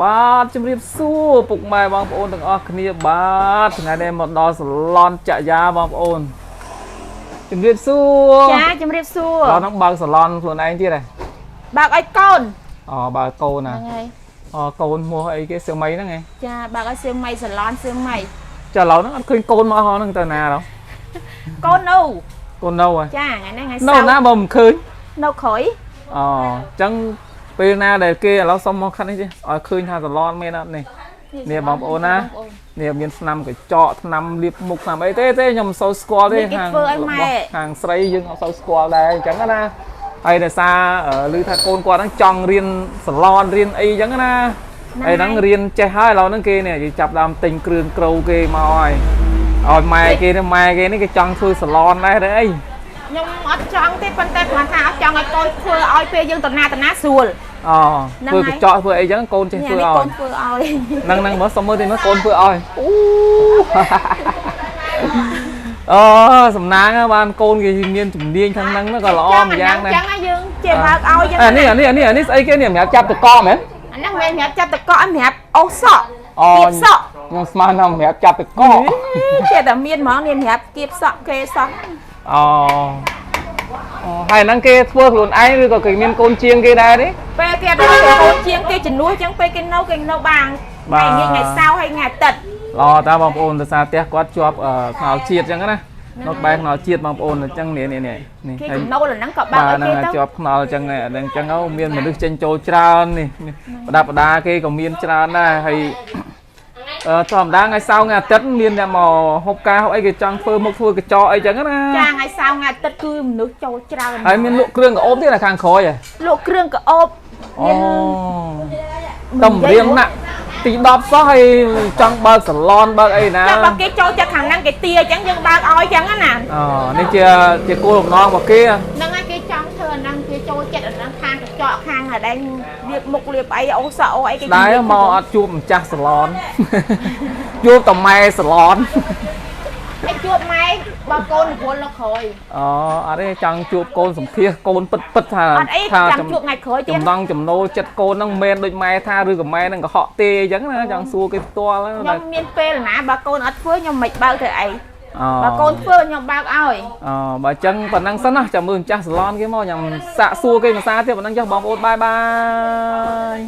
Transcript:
បាទជំរាបសួរពុកម៉ែបងប្អូនទាំងអស់គ្នាបាទថ្ងៃនេះមកដល់សាឡនចក្រយាបងប្អូនជំរាបសួរចាជំរាបសួរដល់ហ្នឹងបើកសាឡនខ្លួនឯងទៀតហ៎បើកឲ្យកូនអូបើកកូនណាហ្នឹងហើយអូកូនឈ្មោះអីគេសៀវមីហ្នឹងហ៎ចាបើកឲ្យសៀវមីសាឡនសៀវមីចាឥឡូវហ្នឹងអត់ឃើញកូនមកហ្នឹងទៅណាដល់កូននៅកូននៅហ៎ចាថ្ងៃនេះថ្ងៃសៅរ៍នៅណាបើមិនឃើញនៅក្រោយអូអញ្ចឹងពេលណាដែលគេឥឡូវសុំមកខាត់នេះទេឲ្យឃើញថាសាឡនមែនអត់នេះនេះបងប្អូនណានេះមានស្នាមកញ្ចក់ថ្នាំលាបមុខថ្នាំអីទេខ្ញុំមិនសូវស្គាល់ទេខាងស្រីយើងអត់សូវស្គាល់ដែរអញ្ចឹងណាហើយដោយសារឮថាកូនគាត់ហ្នឹងចង់រៀនសាឡនរៀនអីអញ្ចឹងណាហើយហ្នឹងរៀនចេះហើយឥឡូវហ្នឹងគេនេះចាប់ដើមទិញគ្រឿងក្រូវគេមកហើយឲ្យម៉ែគេនេះគេចង់ធ្វើសាឡនដែរអីខ្ញុំអត់ចង់ទេប៉ុន្តែគ្រាន់ថាអត់ចង់ឲ្យកូនធ្វើឲ្យពេលយើងតាស្រួលអូធ្វើកញ្ចក់ធ្វើអីចឹងកូនចេះធ្វើឲ្យកូនធ្វើឲ្យហ្នឹងមើលសុំមើលទីមើលកូនធ្វើឲ្យអូសំណាងបានកូនគេមានជំនាញខាងហ្នឹងក៏ល្អម្យ៉ាងដែរអញ្ចឹងយើងជាបើកឲ្យចឹងនេះស្អីគេនេះសម្រាប់ចាប់តកមែនអាហ្នឹងមិនសម្រាប់ចាប់តកសម្រាប់អូសក់គៀបសក់ខ្ញុំស្មានថាសម្រាប់ចាប់តកចេះតែមានហ្មងនេះសម្រាប់គៀបសក់គេសក់អូហើយហ្នឹងគេធ្វើខ្លួនឯងឬក៏គេមានកូនជាងគេដែរទេពេលគេអត់មានកូនជាងគេជំនួសអញ្ចឹងពេលគេនៅបាងថ្ងៃងាយថ្ងៃសៅរ៍ហើយថ្ងៃអាទិត្យល្អតាបងប្អូនដោយសារផ្ទះគាត់ជាប់ខ្នល់ជាតិអញ្ចឹងណានៅក្បែរខ្នល់ជាតិបងប្អូនអញ្ចឹងនេះគេចំណូលហ្នឹងក៏បើកឲ្យគេទៅជាប់ខ្នល់អញ្ចឹងមានមនុស្សចេញចូលច្រើននេះប្រដាប់ប្រដាគេក៏មានច្រើនដែរហើយធម្មតាថ្ងៃសៅរ៍ថ្ងៃអាទិត្យមានអ្នកមកហូបការហូបអីគេចង់ធ្វើមុខធ្វើកញ្ចក់អីចឹងណាចាថ្ងៃសៅរ៍ថ្ងៃអាទិត្យគឺមនុស្សចូលច្រើនហើយមានលក់គ្រឿងក្អូបទៀតខាងក្រោយលក់គ្រឿងក្អូបមានតំរៀងណាក់ទី10សោះហើយចង់បើកសាឡនបើកអីណាតែបើគេចូលចិត្តខាងហ្នឹងគេទាអញ្ចឹងយើងបើកឲ្យអញ្ចឹងណាអូនេះជាគោលបំណងរបស់គេហ្នឹងហើយគេចង់ធ្វើអាហ្នឹងគេចូលចិត្តអាហ្នឹងខាងកញ្ចក់ខាងអាដែលលាបមុខលាបអីអូសក់អូអីគេដែរមកអត់ជួបម្ចាស់សាឡនជួបតែម៉ែសាឡនហើយជួបម៉ែបើកូនរវល់នៅក្រោយអូអត់ទេចង់ជួបកូនសម្ភាសកូនពិតថាចង់ជួបថ្ងៃក្រោយទៀតចំណង់ចំណូលចិត្តកូនហ្នឹងមិនមែនដូចម៉ែថាឬក៏ម៉ែហ្នឹងកុហកទេអញ្ចឹងណាចង់សួរគេផ្ទាល់ខ្ញុំមានពេលណាបើកូនអត់ធ្វើខ្ញុំមិនបើកទៅអីបើកូនធ្វើខ្ញុំបើកឲ្យបើអញ្ចឹងប៉ុណ្ណឹងសិនណាចាំមើលម្ចាស់សាឡនគេមកខ្ញុំសាកសួរគេភាសាទៀតប៉ុណ្ណឹងចុះបងប្អូនបាយ